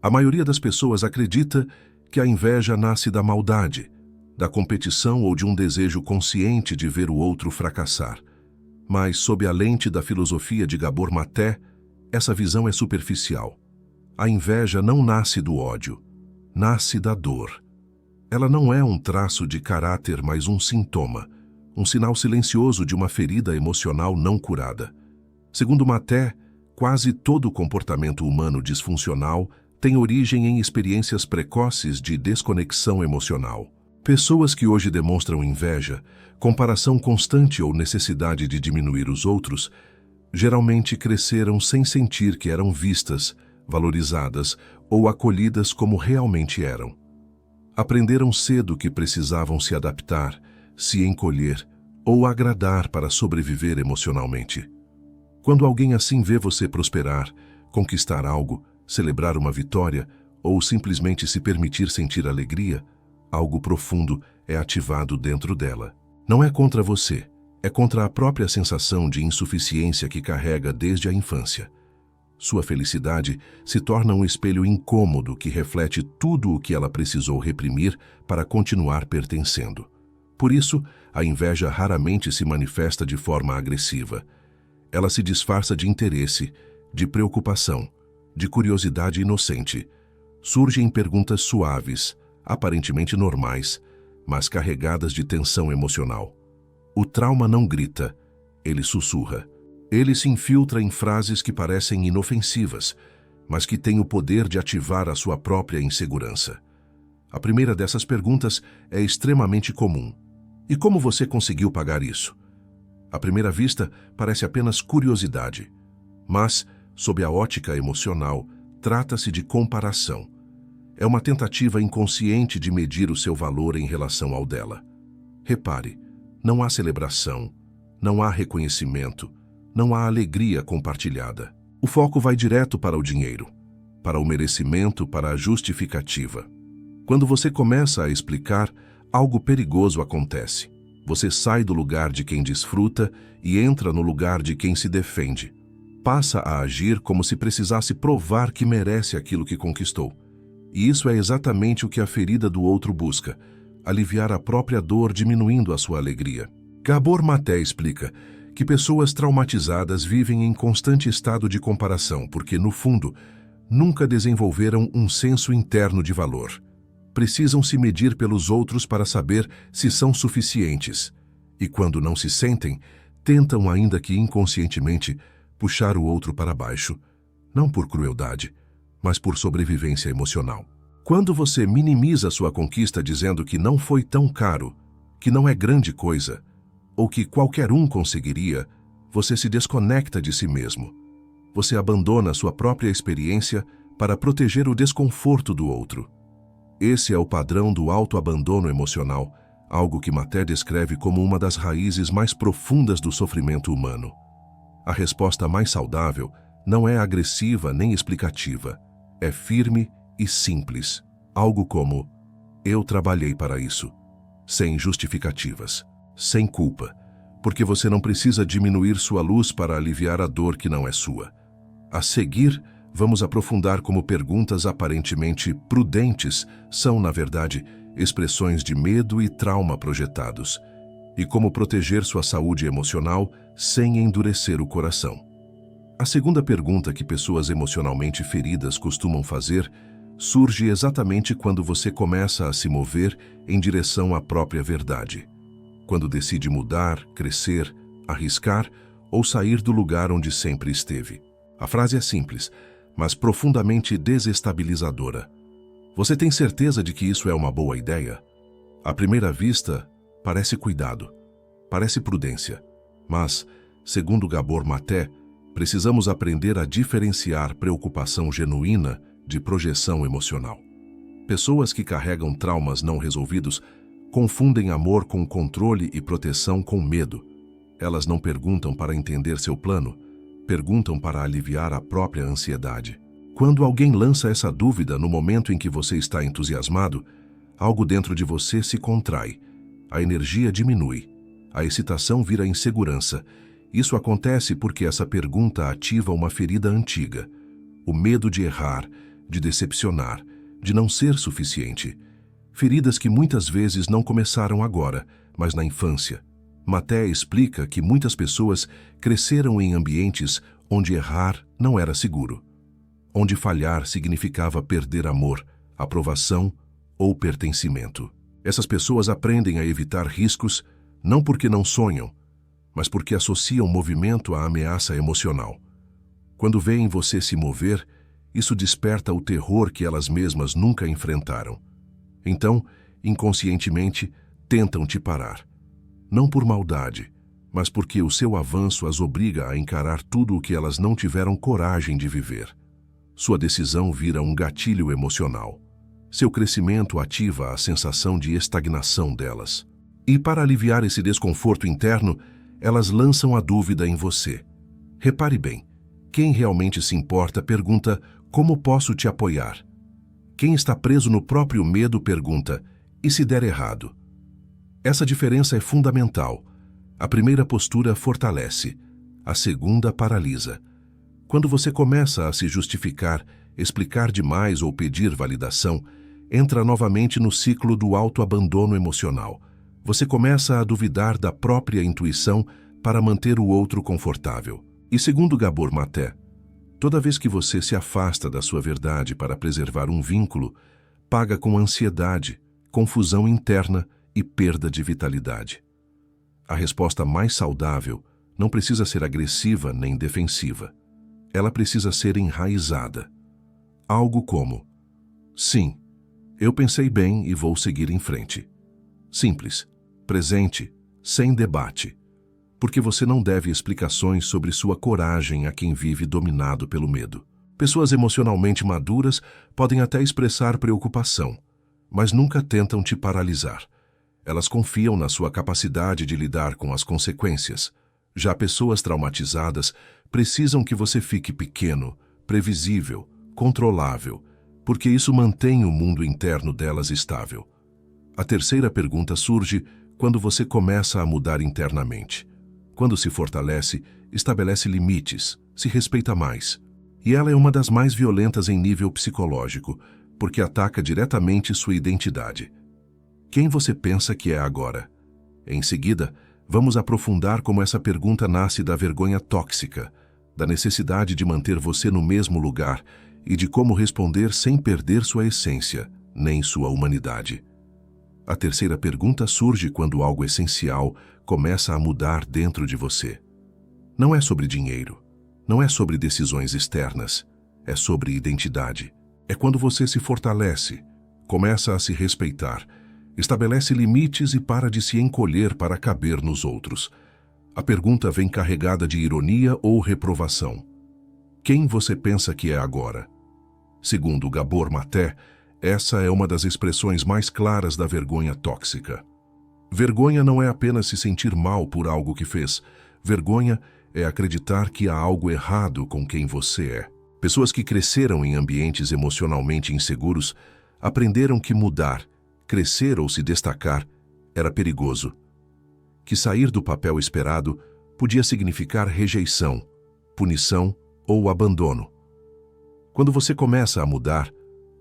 A maioria das pessoas acredita que a inveja nasce da maldade, da competição ou de um desejo consciente de ver o outro fracassar. Mas, sob a lente da filosofia de Gabor Maté, essa visão é superficial. A inveja não nasce do ódio, nasce da dor. Ela não é um traço de caráter, mas um sintoma, um sinal silencioso de uma ferida emocional não curada. Segundo Maté, quase todo comportamento humano disfuncional tem origem em experiências precoces de desconexão emocional. Pessoas que hoje demonstram inveja, comparação constante ou necessidade de diminuir os outros, geralmente cresceram sem sentir que eram vistas, valorizadas ou acolhidas como realmente eram. Aprenderam cedo que precisavam se adaptar, se encolher ou agradar para sobreviver emocionalmente. Quando alguém assim vê você prosperar, conquistar algo, celebrar uma vitória ou simplesmente se permitir sentir alegria, algo profundo é ativado dentro dela. Não é contra você, é contra a própria sensação de insuficiência que carrega desde a infância. Sua felicidade se torna um espelho incômodo que reflete tudo o que ela precisou reprimir para continuar pertencendo. Por isso, a inveja raramente se manifesta de forma agressiva. Ela se disfarça de interesse, de preocupação, de curiosidade inocente. Surge em perguntas suaves, aparentemente normais, mas carregadas de tensão emocional. O trauma não grita, ele sussurra. Ele se infiltra em frases que parecem inofensivas, mas que têm o poder de ativar a sua própria insegurança. A primeira dessas perguntas é extremamente comum. E como você conseguiu pagar isso? À primeira vista, parece apenas curiosidade, mas, sob a ótica emocional, trata-se de comparação. É uma tentativa inconsciente de medir o seu valor em relação ao dela. Repare, não há celebração, não há reconhecimento, não há alegria compartilhada. O foco vai direto para o dinheiro, para o merecimento, para a justificativa. Quando você começa a explicar, algo perigoso acontece. Você sai do lugar de quem desfruta e entra no lugar de quem se defende. Passa a agir como se precisasse provar que merece aquilo que conquistou. E isso é exatamente o que a ferida do outro busca, aliviar a própria dor diminuindo a sua alegria. Gabor Maté explica que pessoas traumatizadas vivem em constante estado de comparação porque, no fundo, nunca desenvolveram um senso interno de valor. Precisam se medir pelos outros para saber se são suficientes. E quando não se sentem, tentam, ainda que inconscientemente, puxar o outro para baixo, não por crueldade, mas por sobrevivência emocional. Quando você minimiza sua conquista dizendo que não foi tão caro, que não é grande coisa, ou que qualquer um conseguiria, você se desconecta de si mesmo. Você abandona sua própria experiência para proteger o desconforto do outro. Esse é o padrão do autoabandono emocional, algo que Maté descreve como uma das raízes mais profundas do sofrimento humano. A resposta mais saudável não é agressiva nem explicativa. É firme e simples, algo como: eu trabalhei para isso, sem justificativas, sem culpa, porque você não precisa diminuir sua luz para aliviar a dor que não é sua. A seguir, vamos aprofundar como perguntas aparentemente prudentes são, na verdade, expressões de medo e trauma projetados, e como proteger sua saúde emocional sem endurecer o coração. A segunda pergunta que pessoas emocionalmente feridas costumam fazer surge exatamente quando você começa a se mover em direção à própria verdade. Quando decide mudar, crescer, arriscar ou sair do lugar onde sempre esteve. A frase é simples, mas profundamente desestabilizadora. Você tem certeza de que isso é uma boa ideia? À primeira vista, parece cuidado, parece prudência, mas, segundo Gabor Maté, precisamos aprender a diferenciar preocupação genuína de projeção emocional. Pessoas que carregam traumas não resolvidos confundem amor com controle e proteção com medo. Elas não perguntam para entender seu plano, perguntam para aliviar a própria ansiedade. Quando alguém lança essa dúvida no momento em que você está entusiasmado, algo dentro de você se contrai, a energia diminui, a excitação vira insegurança. Isso acontece porque essa pergunta ativa uma ferida antiga, o medo de errar, de decepcionar, de não ser suficiente. Feridas que muitas vezes não começaram agora, mas na infância. Maté explica que muitas pessoas cresceram em ambientes onde errar não era seguro, onde falhar significava perder amor, aprovação ou pertencimento. Essas pessoas aprendem a evitar riscos não porque não sonham, mas porque associam movimento à ameaça emocional. Quando veem você se mover, isso desperta o terror que elas mesmas nunca enfrentaram. Então, inconscientemente, tentam te parar. Não por maldade, mas porque o seu avanço as obriga a encarar tudo o que elas não tiveram coragem de viver. Sua decisão vira um gatilho emocional. Seu crescimento ativa a sensação de estagnação delas. E para aliviar esse desconforto interno, elas lançam a dúvida em você. Repare bem, quem realmente se importa pergunta: como posso te apoiar? Quem está preso no próprio medo pergunta: e se der errado? Essa diferença é fundamental. A primeira postura fortalece, a segunda paralisa. Quando você começa a se justificar, explicar demais ou pedir validação, entra novamente no ciclo do autoabandono emocional. Você começa a duvidar da própria intuição para manter o outro confortável. E segundo Gabor Maté, toda vez que você se afasta da sua verdade para preservar um vínculo, paga com ansiedade, confusão interna e perda de vitalidade. A resposta mais saudável não precisa ser agressiva nem defensiva. Ela precisa ser enraizada. Algo como: sim, eu pensei bem e vou seguir em frente. Simples, presente, sem debate. Porque você não deve explicações sobre sua coragem a quem vive dominado pelo medo. Pessoas emocionalmente maduras podem até expressar preocupação, mas nunca tentam te paralisar. Elas confiam na sua capacidade de lidar com as consequências. Já pessoas traumatizadas precisam que você fique pequeno, previsível, controlável, porque isso mantém o mundo interno delas estável. A terceira pergunta surge quando você começa a mudar internamente. Quando se fortalece, estabelece limites, se respeita mais. E ela é uma das mais violentas em nível psicológico, porque ataca diretamente sua identidade. Quem você pensa que é agora? Em seguida, vamos aprofundar como essa pergunta nasce da vergonha tóxica, da necessidade de manter você no mesmo lugar e de como responder sem perder sua essência, nem sua humanidade. A terceira pergunta surge quando algo essencial começa a mudar dentro de você. Não é sobre dinheiro, não é sobre decisões externas, é sobre identidade. É quando você se fortalece, começa a se respeitar, estabelece limites e para de se encolher para caber nos outros. A pergunta vem carregada de ironia ou reprovação. Quem você pensa que é agora? Segundo Gabor Maté, essa é uma das expressões mais claras da vergonha tóxica. Vergonha não é apenas se sentir mal por algo que fez. Vergonha é acreditar que há algo errado com quem você é. Pessoas que cresceram em ambientes emocionalmente inseguros aprenderam que mudar, crescer ou se destacar era perigoso. Que sair do papel esperado podia significar rejeição, punição ou abandono. Quando você começa a mudar,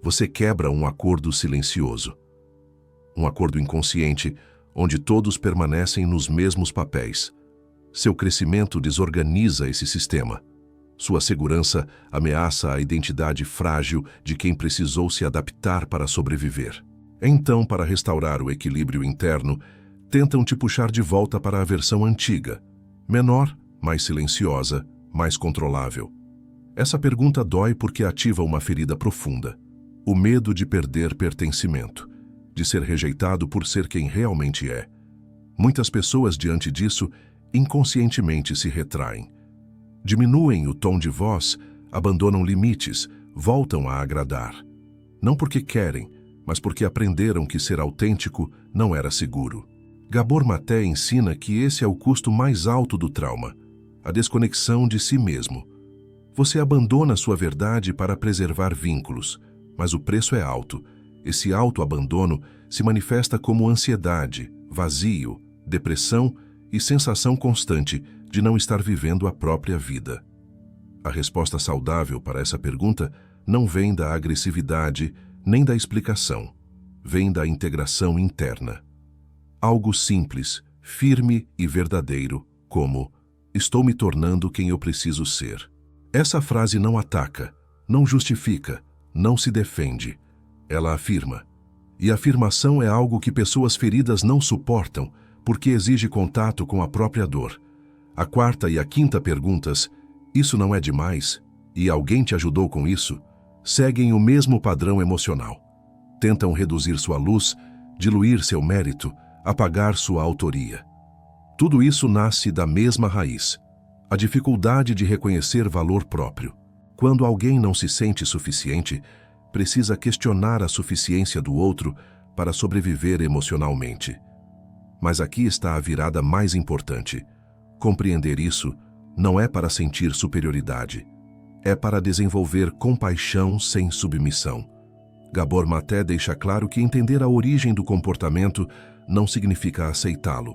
você quebra um acordo silencioso. Um acordo inconsciente, onde todos permanecem nos mesmos papéis. Seu crescimento desorganiza esse sistema. Sua segurança ameaça a identidade frágil de quem precisou se adaptar para sobreviver. Então, para restaurar o equilíbrio interno, tentam te puxar de volta para a versão antiga, menor, mais silenciosa, mais controlável. Essa pergunta dói porque ativa uma ferida profunda. O medo de perder pertencimento, de ser rejeitado por ser quem realmente é. Muitas pessoas, diante disso, inconscientemente se retraem. Diminuem o tom de voz, abandonam limites, voltam a agradar. Não porque querem, mas porque aprenderam que ser autêntico não era seguro. Gabor Maté ensina que esse é o custo mais alto do trauma, a desconexão de si mesmo. Você abandona sua verdade para preservar vínculos, mas o preço é alto. Esse autoabandono se manifesta como ansiedade, vazio, depressão e sensação constante de não estar vivendo a própria vida. A resposta saudável para essa pergunta não vem da agressividade nem da explicação, vem da integração interna. Algo simples, firme e verdadeiro, como: estou me tornando quem eu preciso ser. Essa frase não ataca, não justifica, não se defende. Ela afirma. E a afirmação é algo que pessoas feridas não suportam, porque exige contato com a própria dor. A quarta e a quinta perguntas: isso não é demais? E alguém te ajudou com isso? Seguem o mesmo padrão emocional. Tentam reduzir sua luz, diluir seu mérito, apagar sua autoria. Tudo isso nasce da mesma raiz: a dificuldade de reconhecer valor próprio. Quando alguém não se sente suficiente, precisa questionar a suficiência do outro para sobreviver emocionalmente. Mas aqui está a virada mais importante. Compreender isso não é para sentir superioridade, é para desenvolver compaixão sem submissão. Gabor Maté deixa claro que entender a origem do comportamento não significa aceitá-lo.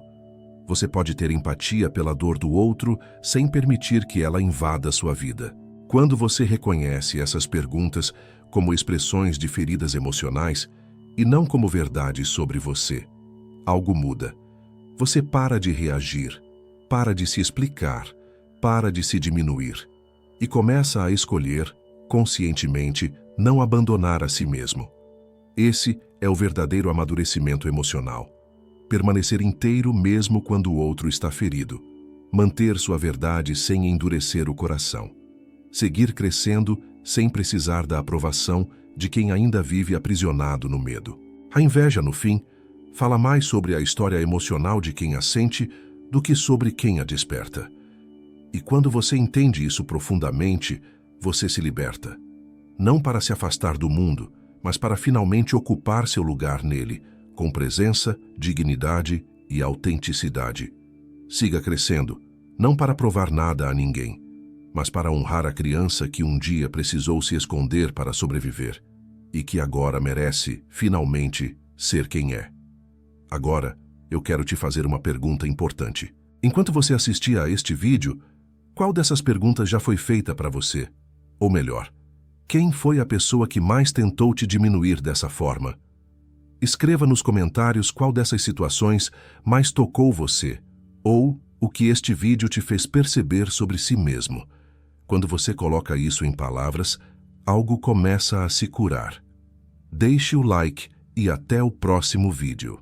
Você pode ter empatia pela dor do outro sem permitir que ela invada sua vida. Quando você reconhece essas perguntas como expressões de feridas emocionais e não como verdades sobre você, algo muda. Você para de reagir, para de se explicar, para de se diminuir e começa a escolher, conscientemente, não abandonar a si mesmo. Esse é o verdadeiro amadurecimento emocional. Permanecer inteiro mesmo quando o outro está ferido. Manter sua verdade sem endurecer o coração. Seguir crescendo sem precisar da aprovação de quem ainda vive aprisionado no medo. A inveja, no fim, fala mais sobre a história emocional de quem a sente do que sobre quem a desperta. E quando você entende isso profundamente, você se liberta. Não para se afastar do mundo, mas para finalmente ocupar seu lugar nele, com presença, dignidade e autenticidade. Siga crescendo, não para provar nada a ninguém, mas para honrar a criança que um dia precisou se esconder para sobreviver e que agora merece, finalmente, ser quem é. Agora, eu quero te fazer uma pergunta importante. Enquanto você assistia a este vídeo, qual dessas perguntas já foi feita para você? Ou melhor, quem foi a pessoa que mais tentou te diminuir dessa forma? Escreva nos comentários qual dessas situações mais tocou você, ou o que este vídeo te fez perceber sobre si mesmo. Quando você coloca isso em palavras, algo começa a se curar. Deixe o like e até o próximo vídeo.